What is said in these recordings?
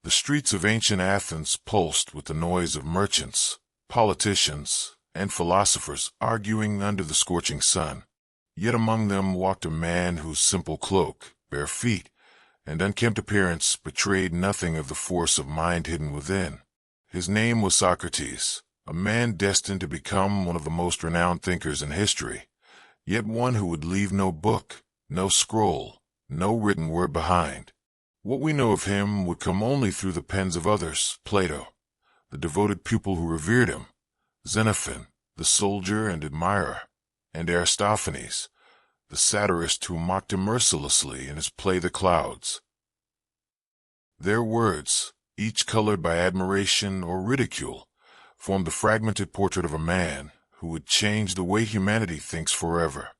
The streets of ancient Athens pulsed with the noise of merchants, politicians, and philosophers arguing under the scorching sun. Yet among them walked a man whose simple cloak, bare feet, and unkempt appearance betrayed nothing of the force of mind hidden within. His name was Socrates, a man destined to become one of the most renowned thinkers in history, yet one who would leave no book, no scroll, no written word behind. What we know of him would come only through the pens of others: Plato, the devoted pupil who revered him; Xenophon, the soldier and admirer; and Aristophanes, the satirist who mocked him mercilessly in his play The Clouds. Their words, each colored by admiration or ridicule, formed the fragmented portrait of a man who would change the way humanity thinks forever.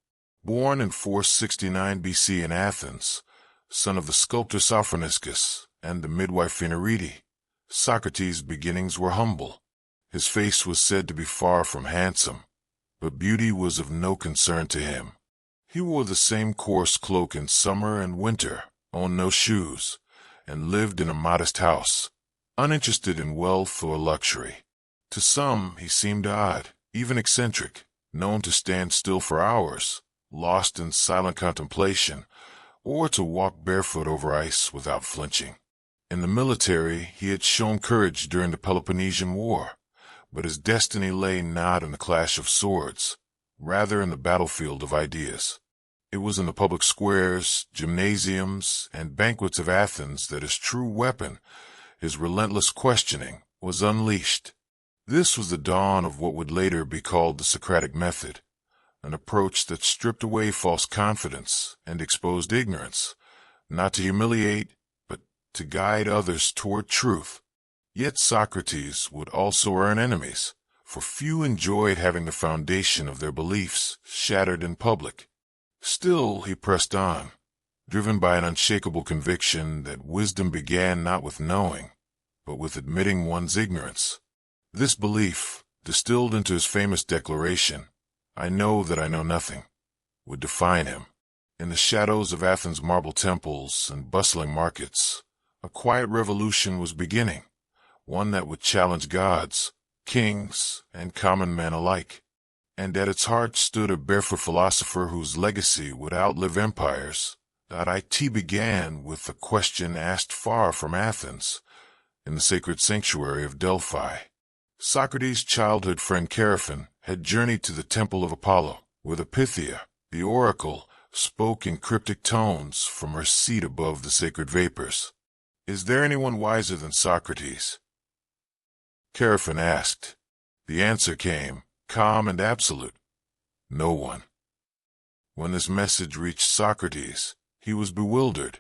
Born in 469 BC in Athens, son of the sculptor Socrates and the midwife Phanerete, Socrates' beginnings were humble. His face was said to be far from handsome, but beauty was of no concern to him. He wore the same coarse cloak in summer and winter, owned no shoes, and lived in a modest house, uninterested in wealth or luxury. To some he seemed odd, even eccentric, known to stand still for hours, lost in silent contemplation, or to walk barefoot over ice without flinching. In the military he had shown courage during the Peloponnesian War, but his destiny lay not in the clash of swords, rather in the battlefield of ideas. It was in the public squares, gymnasiums, and banquets of Athens that his true weapon, his relentless questioning, was unleashed. This was the dawn of what would later be called the Socratic method, an approach that stripped away false confidence and exposed ignorance, not to humiliate, but to guide others toward truth. Yet Socrates would also earn enemies, for few enjoyed having the foundation of their beliefs shattered in public. Still he pressed on, driven by an unshakable conviction that wisdom began not with knowing, but with admitting one's ignorance. This belief, distilled into his famous declaration, "I know that I know nothing," would define him. In the shadows of Athens' marble temples and bustling markets, a quiet revolution was beginning, one that would challenge gods, kings, and common men alike. And at its heart stood a barefoot philosopher whose legacy would outlive empires. It began with a question asked far from Athens, in the sacred sanctuary of Delphi. Socrates' childhood friend Chaerephon had journeyed to the temple of Apollo, where the Pythia, the oracle, spoke in cryptic tones from her seat above the sacred vapors. "Is there anyone wiser than Socrates?" Chaerephon asked. The answer came, calm and absolute: "No one." When this message reached Socrates, he was bewildered.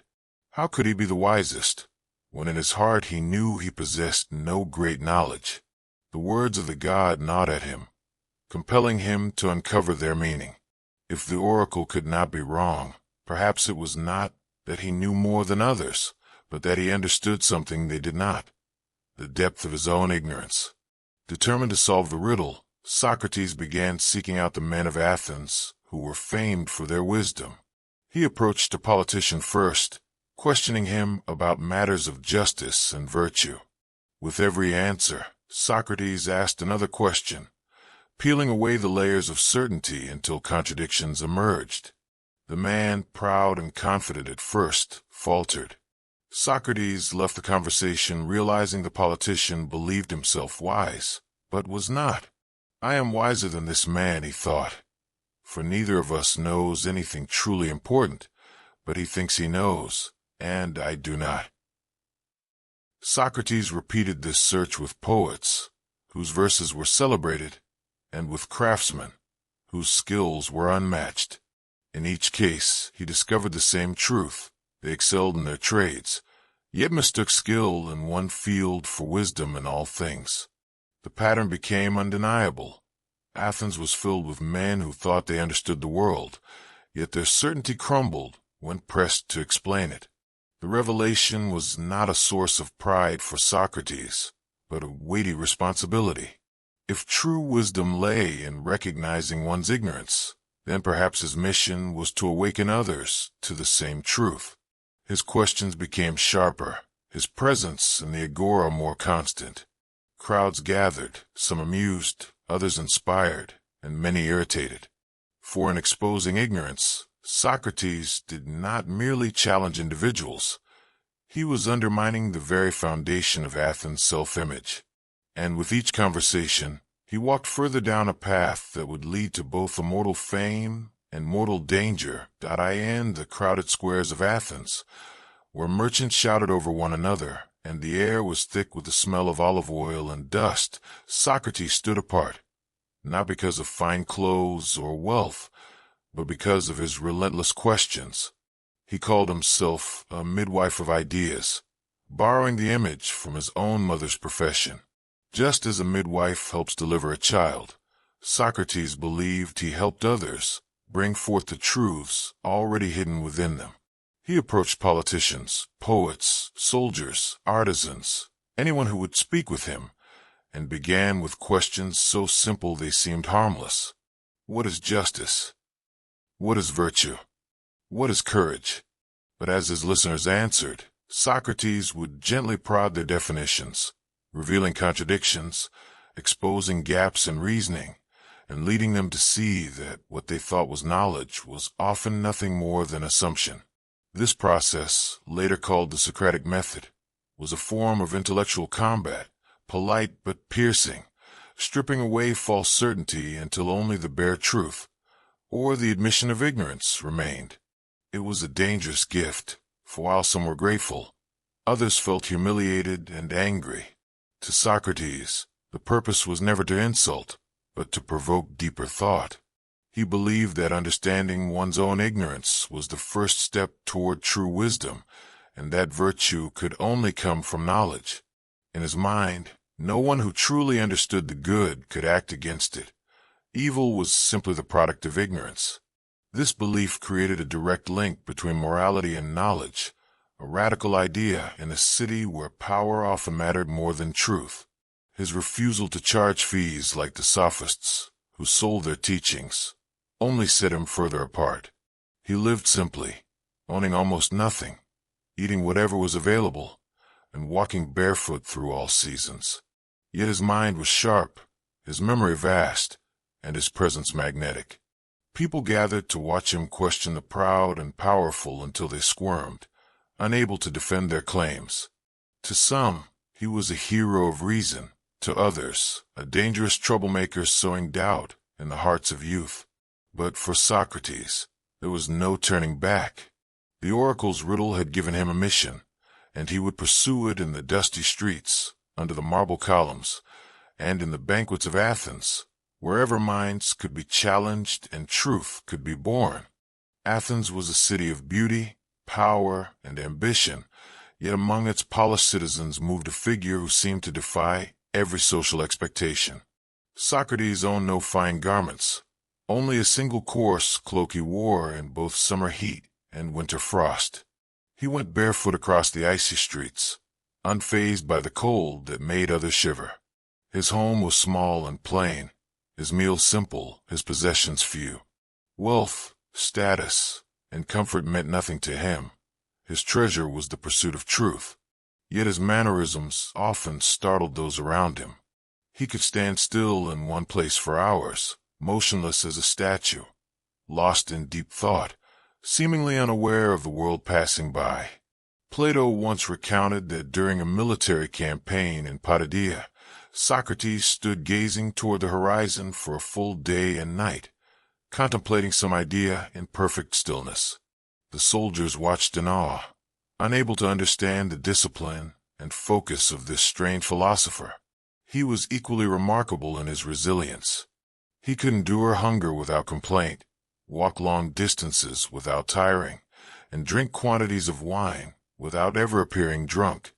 How could he be the wisest, when in his heart he knew he possessed no great knowledge? The words of the god gnawed at him, compelling him to uncover their meaning. If the oracle could not be wrong, perhaps it was not that he knew more than others, but that he understood something they did not, the depth of his own ignorance. Determined to solve the riddle, Socrates began seeking out the men of Athens who were famed for their wisdom. He approached a politician first, questioning him about matters of justice and virtue. With every answer, Socrates asked another question, peeling away the layers of certainty until contradictions emerged. The man, proud and confident at first, faltered. Socrates left the conversation realizing the politician believed himself wise, but was not. "I am wiser than this man," he thought, "for neither of us knows anything truly important, but he thinks he knows, and I do not." Socrates repeated this search with poets, whose verses were celebrated, and with craftsmen, whose skills were unmatched. In each case, he discovered the same truth: they excelled in their trades, yet mistook skill in one field for wisdom in all things. The pattern became undeniable. Athens was filled with men who thought they understood the world, yet their certainty crumbled when pressed to explain it. The revelation was not a source of pride for Socrates, but a weighty responsibility. If true wisdom lay in recognizing one's ignorance, then perhaps his mission was to awaken others to the same truth. His questions became sharper, His presence in the agora more constant. Crowds gathered, some amused, others inspired, and many irritated. For in exposing ignorance, Socrates did not merely challenge individuals. He was undermining the very foundation of Athens' self-image. And with each conversation, he walked further down a path that would lead to both immortal fame and mortal danger. In the crowded squares of Athens, where merchants shouted over one another, and the air was thick with the smell of olive oil and dust, Socrates stood apart, not because of fine clothes or wealth, but because of his relentless questions. He called himself a midwife of ideas, borrowing the image from his own mother's profession. Just as a midwife helps deliver a child, Socrates believed he helped others bring forth the truths already hidden within them. He approached politicians, poets, soldiers, artisans, anyone who would speak with him, and began with questions so simple they seemed harmless. What is justice? What is virtue? What is courage? But as his listeners answered, Socrates would gently prod their definitions, revealing contradictions, exposing gaps in reasoning, and leading them to see that what they thought was knowledge was often nothing more than assumption. This process, later called the Socratic method, was a form of intellectual combat, polite but piercing, stripping away false certainty until only the bare truth, or the admission of ignorance, remained. It was a dangerous gift, for while some were grateful, others felt humiliated and angry. To Socrates, the purpose was never to insult, but to provoke deeper thought. He believed that understanding one's own ignorance was the first step toward true wisdom, and that virtue could only come from knowledge. In his mind, no one who truly understood the good could act against it. Evil was simply the product of ignorance. This belief created a direct link between morality and knowledge, a radical idea in a city where power often mattered more than truth. His refusal to charge fees like the sophists, who sold their teachings, only set him further apart. He lived simply, owning almost nothing, eating whatever was available, and walking barefoot through all seasons. Yet his mind was sharp, his memory vast, and his presence magnetic. People gathered to watch him question the proud and powerful until they squirmed, unable to defend their claims. To some, he was a hero of reason; to others, a dangerous troublemaker sowing doubt in the hearts of youth. But for Socrates, there was no turning back. The oracle's riddle had given him a mission, and he would pursue it in the dusty streets, under the marble columns, and in the banquets of Athens, wherever minds could be challenged and truth could be born. Athens was a city of beauty, power, and ambition, yet among its polished citizens moved a figure who seemed to defy every social expectation. Socrates owned no fine garments, only a single coarse cloak he wore in both summer heat and winter frost. He went barefoot across the icy streets, unfazed by the cold that made others shiver. His home was small and plain, his meals simple, his possessions few. Wealth, status, and comfort meant nothing to him. His treasure was the pursuit of truth. Yet his mannerisms often startled those around him. He could stand still in one place for hours, motionless as a statue, lost in deep thought, seemingly unaware of the world passing by. Plato once recounted that during a military campaign in Potidaea, Socrates stood gazing toward the horizon for a full day and night, contemplating some idea in perfect stillness. The soldiers watched in awe, unable to understand the discipline and focus of this strange philosopher. He was equally remarkable in his resilience. He could endure hunger without complaint, walk long distances without tiring, and drink quantities of wine without ever appearing drunk,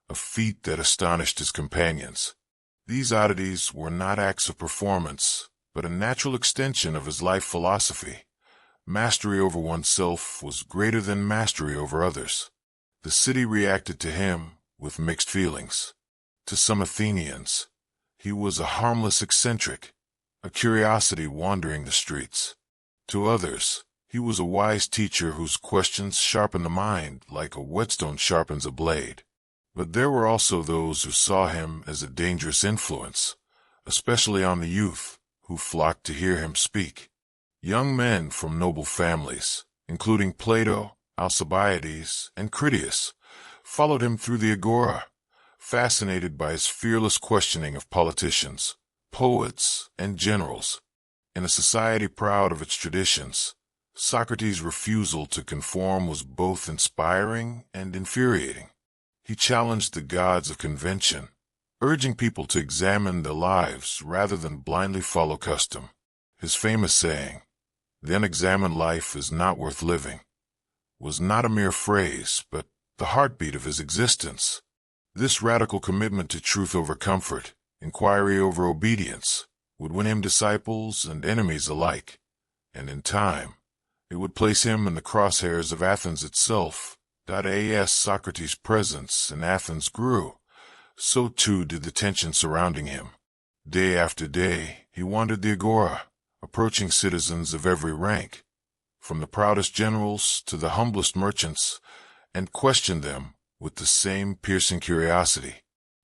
a feat that astonished his companions. These oddities were not acts of performance, but a natural extension of his life philosophy. Mastery over oneself was greater than mastery over others. The city reacted to him with mixed feelings. To some Athenians, he was a harmless eccentric, a curiosity wandering the streets. To others, he was a wise teacher whose questions sharpened the mind like a whetstone sharpens a blade. But there were also those who saw him as a dangerous influence, especially on the youth, who flocked to hear him speak. Young men from noble families, including Plato, Alcibiades, and Critias, followed him through the agora, fascinated by his fearless questioning of politicians, poets, and generals. In a society proud of its traditions, Socrates' refusal to conform was both inspiring and infuriating. He challenged the gods of convention, urging people to examine their lives rather than blindly follow custom. His famous saying, "The unexamined life is not worth living," was not a mere phrase, but the heartbeat of his existence. This radical commitment to truth over comfort, inquiry over obedience, would win him disciples and enemies alike, and in time, it would place him in the crosshairs of Athens itself. As Socrates' presence in Athens grew, so too did the tension surrounding him. Day after day, he wandered the agora, approaching citizens of every rank, from the proudest generals to the humblest merchants, and questioned them with the same piercing curiosity.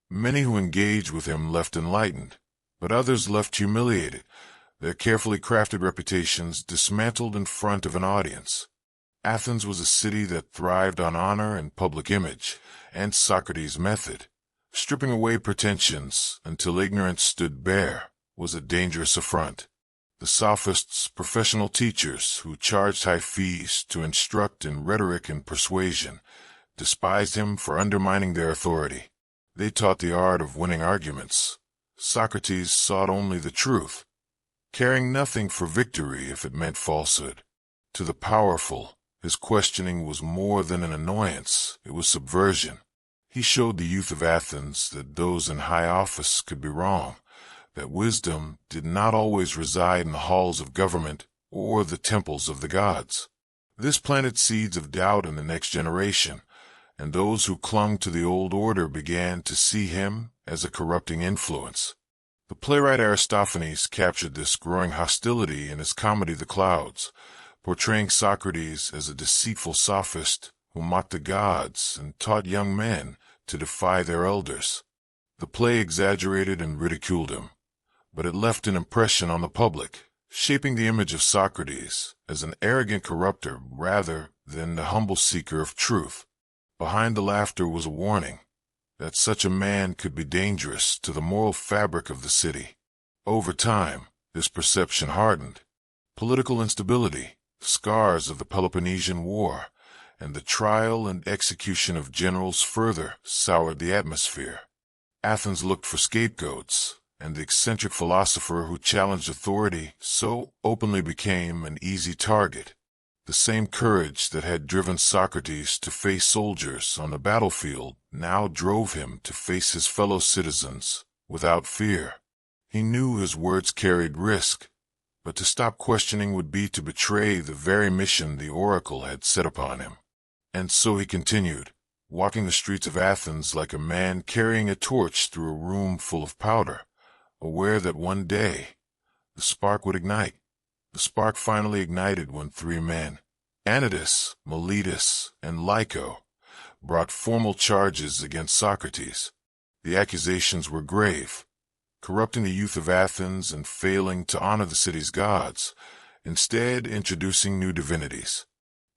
Many who engaged with him left enlightened, but others left humiliated, their carefully crafted reputations dismantled in front of an audience. Athens was a city that thrived on honor and public image, and Socrates' method, stripping away pretensions until ignorance stood bare, was a dangerous affront. The sophists, professional teachers who charged high fees to instruct in rhetoric and persuasion, despised him for undermining their authority. They taught the art of winning arguments. Socrates sought only the truth, caring nothing for victory if it meant falsehood. To the powerful, his questioning was more than an annoyance, it was subversion. He showed the youth of Athens that those in high office could be wrong, that wisdom did not always reside in the halls of government or the temples of the gods. This planted seeds of doubt in the next generation, and those who clung to the old order began to see him as a corrupting influence. The playwright Aristophanes captured this growing hostility in his comedy The Clouds, portraying Socrates as a deceitful sophist who mocked the gods and taught young men to defy their elders. The play exaggerated and ridiculed him, but it left an impression on the public, shaping the image of Socrates as an arrogant corrupter rather than the humble seeker of truth. Behind the laughter was a warning that such a man could be dangerous to the moral fabric of the city. Over time, this perception hardened. Political instability, scars of the Peloponnesian War, and the trial and execution of generals further soured the atmosphere. Athens looked for scapegoats, and the eccentric philosopher who challenged authority so openly became an easy target. The same courage that had driven Socrates to face soldiers on the battlefield now drove him to face his fellow citizens without fear. He knew his words carried risk, but to stop questioning would be to betray the very mission the oracle had set upon him. And so he continued, walking the streets of Athens like a man carrying a torch through a room full of powder, aware that one day the spark would ignite. The spark finally ignited when three men, Anytus, Miletus, and Lyco, brought formal charges against Socrates. The accusations were grave, corrupting the youth of Athens and failing to honor the city's gods, instead introducing new divinities.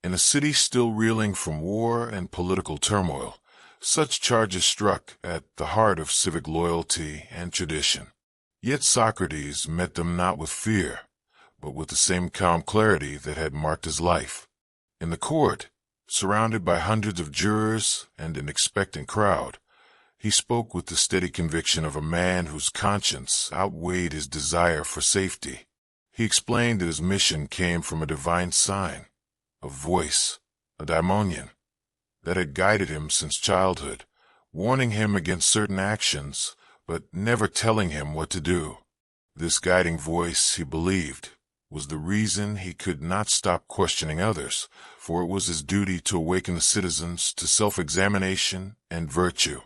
In a city still reeling from war and political turmoil, such charges struck at the heart of civic loyalty and tradition. Yet Socrates met them not with fear, but with the same calm clarity that had marked his life. In the court, surrounded by hundreds of jurors and an expectant crowd, he spoke with the steady conviction of a man whose conscience outweighed his desire for safety. He explained that his mission came from a divine sign, a voice, a daimonion, that had guided him since childhood, warning him against certain actions, but never telling him what to do. This guiding voice, he believed, was the reason he could not stop questioning others, for it was his duty to awaken the citizens to self-examination and virtue.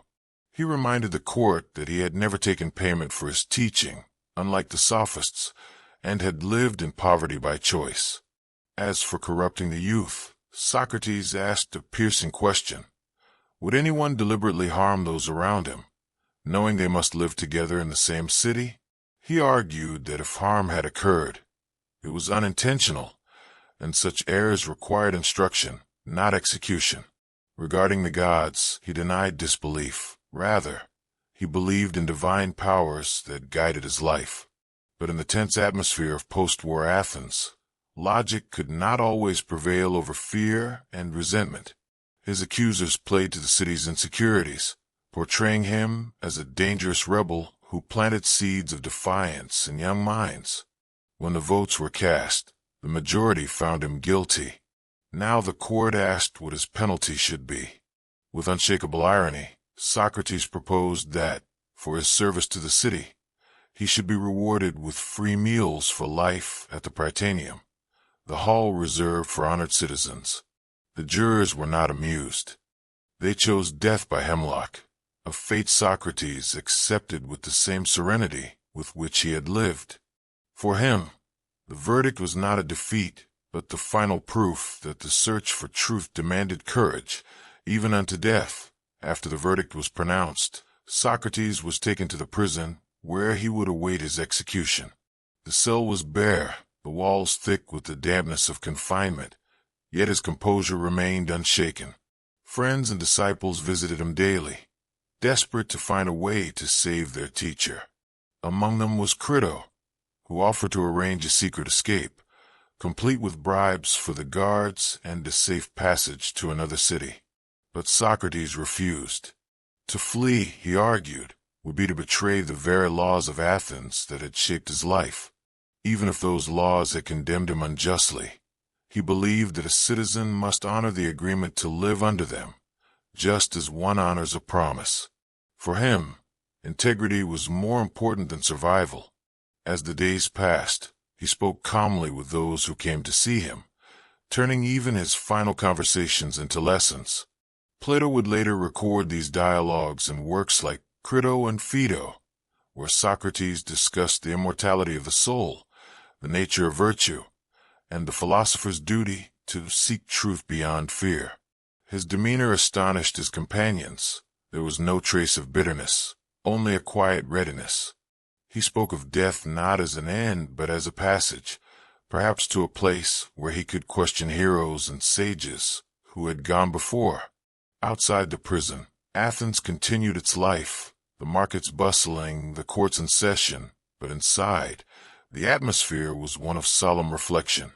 He reminded the court that he had never taken payment for his teaching, unlike the sophists, and had lived in poverty by choice. As for corrupting the youth, Socrates asked a piercing question. Would anyone deliberately harm those around him, knowing they must live together in the same city? He argued that if harm had occurred, it was unintentional, and such errors required instruction, not execution. Regarding the gods, he denied disbelief. Rather, he believed in divine powers that guided his life. But in the tense atmosphere of post-war Athens, logic could not always prevail over fear and resentment. His accusers played to the city's insecurities, portraying him as a dangerous rebel who planted seeds of defiance in young minds. When the votes were cast, the majority found him guilty. Now the court asked what his penalty should be. With unshakable irony, Socrates proposed that, for his service to the city, he should be rewarded with free meals for life at the Prytaneum, the hall reserved for honored citizens. The jurors were not amused. They chose death by hemlock, a fate Socrates accepted with the same serenity with which he had lived. For him, the verdict was not a defeat, but the final proof that the search for truth demanded courage, even unto death. After the verdict was pronounced, Socrates was taken to the prison, where he would await his execution. The cell was bare, the walls thick with the dampness of confinement, yet his composure remained unshaken. Friends and disciples visited him daily, desperate to find a way to save their teacher. Among them was Crito, who offered to arrange a secret escape, complete with bribes for the guards and a safe passage to another city. But Socrates refused. To flee, he argued, would be to betray the very laws of Athens that had shaped his life. Even if those laws had condemned him unjustly, he believed that a citizen must honor the agreement to live under them, just as one honors a promise. For him, integrity was more important than survival. As the days passed, he spoke calmly with those who came to see him, turning even his final conversations into lessons. Plato would later record these dialogues in works like Crito and Phaedo, where Socrates discussed the immortality of the soul, the nature of virtue, and the philosopher's duty to seek truth beyond fear. His demeanor astonished his companions. There was no trace of bitterness, only a quiet readiness. He spoke of death not as an end, but as a passage, perhaps to a place where he could question heroes and sages who had gone before. Outside the prison, Athens continued its life, the markets bustling, the courts in session, but inside, the atmosphere was one of solemn reflection.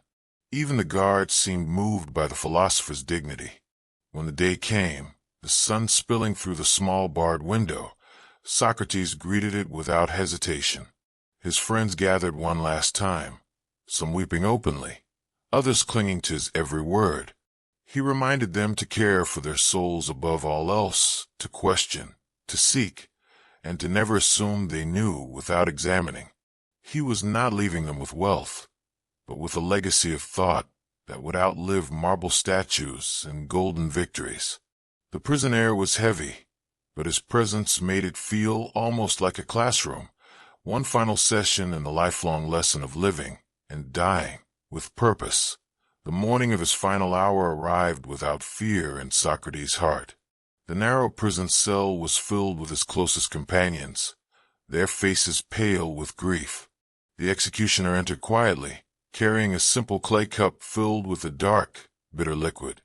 Even the guards seemed moved by the philosopher's dignity. When the day came, the sun spilling through the small barred window, Socrates greeted it without hesitation. His friends gathered one last time, some weeping openly, others clinging to his every word. He reminded them to care for their souls above all else, to question, to seek, and to never assume they knew without examining. He was not leaving them with wealth, but with a legacy of thought that would outlive marble statues and golden victories. The prison air was heavy, but his presence made it feel almost like a classroom, one final session in the lifelong lesson of living and dying with purpose. The morning of his final hour arrived without fear in Socrates' heart. The narrow prison cell was filled with his closest companions, their faces pale with grief. The executioner entered quietly, carrying a simple clay cup filled with a dark, bitter liquid,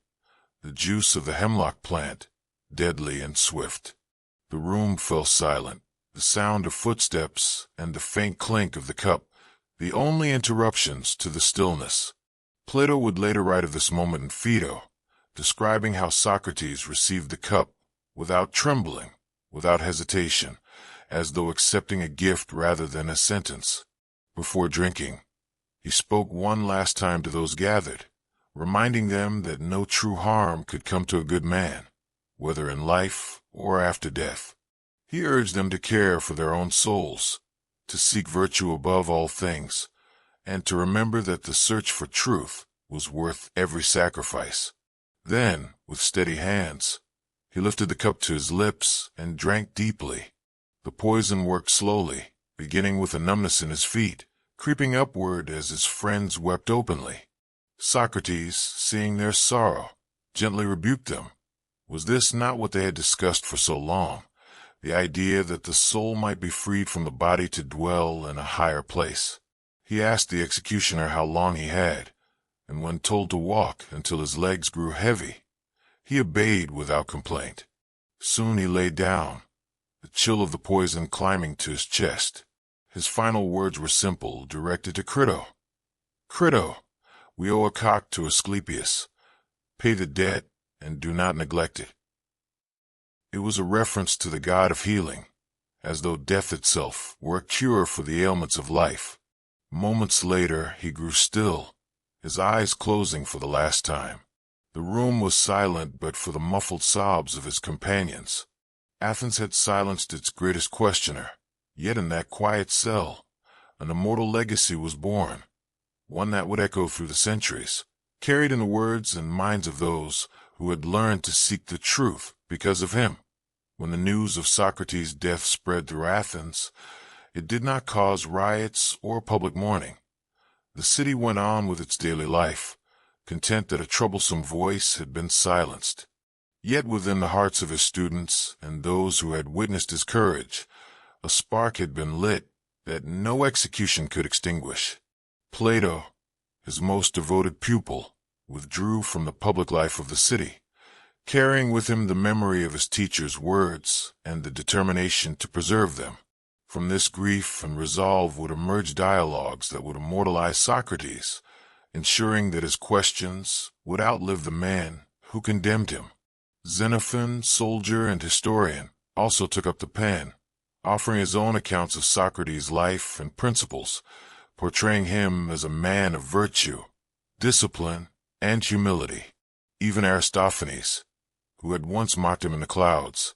the juice of the hemlock plant, deadly and swift. The room fell silent, the sound of footsteps and the faint clink of the cup, the only interruptions to the stillness. Plato would later write of this moment in Phaedo, describing how Socrates received the cup without trembling, without hesitation, as though accepting a gift rather than a sentence. Before drinking, he spoke one last time to those gathered, reminding them that no true harm could come to a good man, whether in life or after death. He urged them to care for their own souls, to seek virtue above all things, and to remember that the search for truth was worth every sacrifice. Then, with steady hands, he lifted the cup to his lips and drank deeply. The poison worked slowly, beginning with a numbness in his feet, creeping upward as his friends wept openly. Socrates, seeing their sorrow, gently rebuked them, Was this not what they had discussed for so long? The idea that the soul might be freed from the body to dwell in a higher place. He asked the executioner how long he had, and when told to walk until his legs grew heavy, he obeyed without complaint. Soon he lay down, the chill of the poison climbing to his chest. His final words were simple, directed to Crito. Crito, we owe a cock to Asclepius. Pay the debt, and do not neglect it. It was a reference to the god of healing, as though death itself were a cure for the ailments of life. Moments later, he grew still, his eyes closing for the last time. The room was silent but for the muffled sobs of his companions. Athens had silenced its greatest questioner, yet in that quiet cell, an immortal legacy was born, one that would echo through the centuries, carried in the words and minds of those who had learned to seek the truth because of him. When the news of Socrates' death spread through Athens, it did not cause riots or public mourning. The city went on with its daily life, content that a troublesome voice had been silenced. Yet within the hearts of his students and those who had witnessed his courage, a spark had been lit that no execution could extinguish. Plato, his most devoted pupil, withdrew from the public life of the city, carrying with him the memory of his teacher's words and the determination to preserve them. From this grief and resolve would emerge dialogues that would immortalize Socrates, ensuring that his questions would outlive the man who condemned him. Xenophon, soldier and historian, also took up the pen, offering his own accounts of Socrates' life and principles, portraying him as a man of virtue, discipline, and humility. Even Aristophanes, who had once mocked him in the clouds,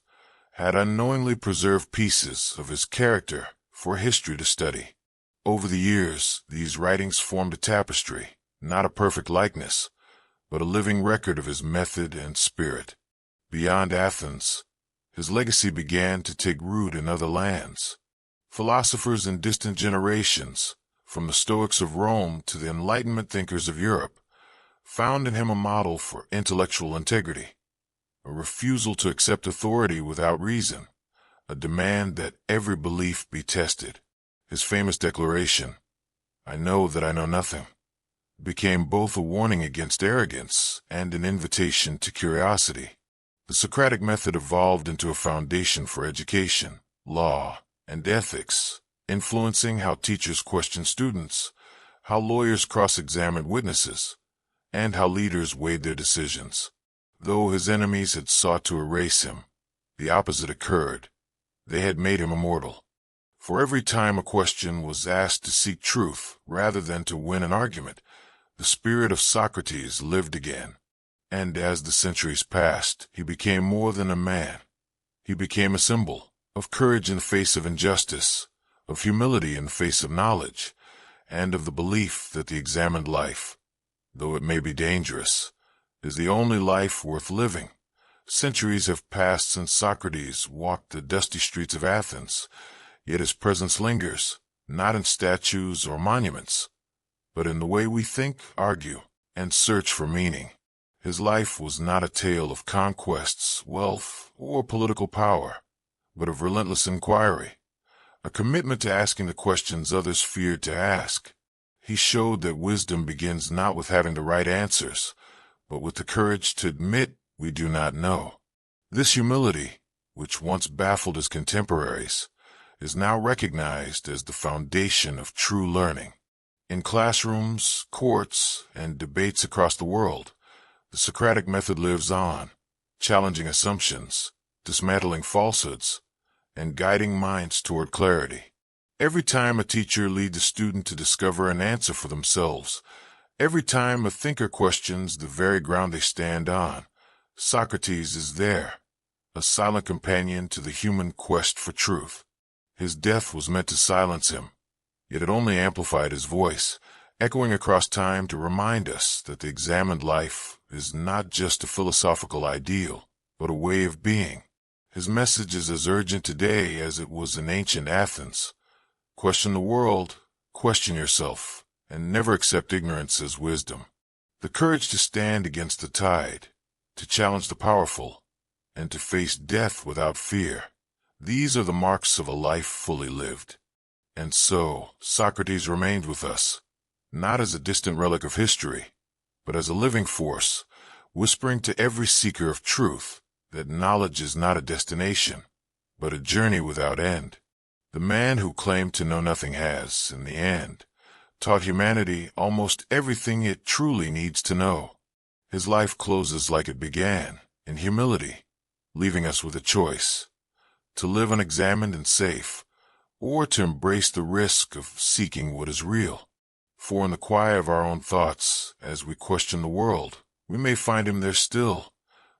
had unknowingly preserved pieces of his character for history to study. Over the years, these writings formed a tapestry, not a perfect likeness, but a living record of his method and spirit. Beyond Athens, his legacy began to take root in other lands. Philosophers in distant generations, from the Stoics of Rome to the Enlightenment thinkers of Europe, found in him a model for intellectual integrity, a refusal to accept authority without reason, a demand that every belief be tested. His famous declaration, "I know that I know nothing," became both a warning against arrogance and an invitation to curiosity. The Socratic method evolved into a foundation for education, law, and ethics, influencing how teachers question students, how lawyers cross-examined witnesses, and how leaders weighed their decisions. Though his enemies had sought to erase him, the opposite occurred. They had made him immortal. For every time a question was asked to seek truth rather than to win an argument, the spirit of Socrates lived again. And as the centuries passed, he became more than a man. He became a symbol of courage in the face of injustice, of humility in the face of knowledge, and of the belief that the examined life, though it may be dangerous, is the only life worth living. Centuries have passed since Socrates walked the dusty streets of Athens, yet his presence lingers, not in statues or monuments, but in the way we think, argue, and search for meaning. His life was not a tale of conquests, wealth, or political power, but of relentless inquiry, a commitment to asking the questions others feared to ask. He showed that wisdom begins not with having the right answers, but with the courage to admit we do not know. This humility, which once baffled his contemporaries, is now recognized as the foundation of true learning. In classrooms, courts, and debates across the world, the Socratic method lives on, challenging assumptions, dismantling falsehoods, and guiding minds toward clarity. Every time a teacher leads a student to discover an answer for themselves, every time a thinker questions the very ground they stand on, Socrates is there, a silent companion to the human quest for truth. His death was meant to silence him, yet it only amplified his voice, echoing across time to remind us that the examined life is not just a philosophical ideal, but a way of being. His message is as urgent today as it was in ancient Athens. Question the world, question yourself, and never accept ignorance as wisdom. The courage to stand against the tide, to challenge the powerful, and to face death without fear. These are the marks of a life fully lived. And so, Socrates remained with us, not as a distant relic of history, but as a living force, whispering to every seeker of truth that knowledge is not a destination, but a journey without end. The man who claimed to know nothing has, in the end, taught humanity almost everything it truly needs to know. His life closes like it began, in humility, leaving us with a choice: to live unexamined and safe, or to embrace the risk of seeking what is real. For in the quiet of our own thoughts, as we question the world, we may find him there still,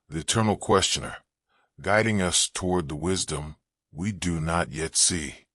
the eternal questioner, guiding us toward the wisdom we do not yet see.